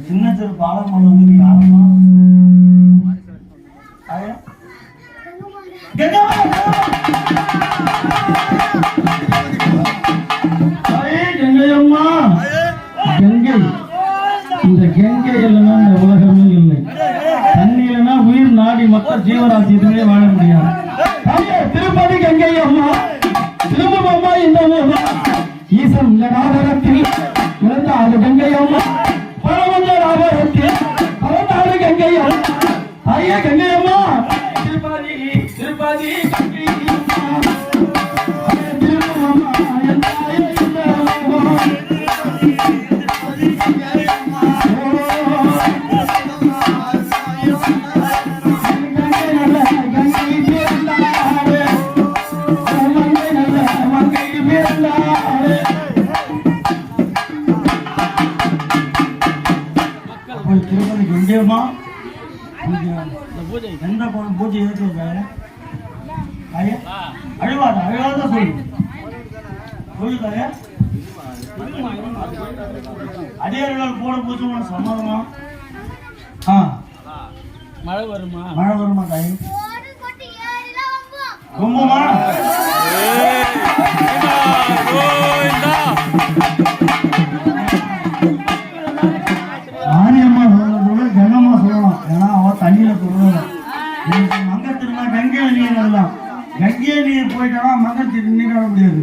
சின்ன சிறு பாலம் வந்து யாருமா கங்கையம்மா கங்கை இந்த கங்கை இல்லைன்னா இந்த உலகமே இல்லை. தண்ணி இல்லைன்னா உயிர் நாடி மக்கள் ஜீவராசி எதுவுமே வாழ முடியாது. திருப்பதி கங்கை அம்மா திரும்பமா இந்த ஈசன் நாகரத்தில் இறந்த அது கங்கை அம்மா பழவந்த நாகரத்தில் பழந்தாடு கங்கை அம்மா ஐயா கங்கை அம்மா திருப்பதி திருப்பதி திருப்பதி கங்கையம்மா எந்த பூஜை ஏற்று அழுவாத அழுவாத சொல்லுதாரு அடியார்கள் போட பூஜை சம்மதமா? மழை வருமா தாய் ரொம்பமா ஆரியம்மா சொல்றதோட கனமா சொல்லலாம். ஏன்னா அவ தண்ணியில சொல்லலாம். மங்கத்திருந்தா கங்கை நீர் வரலாம். கங்கை நீர் போயிட்டா மங்கத்திரு நீராட முடியாது.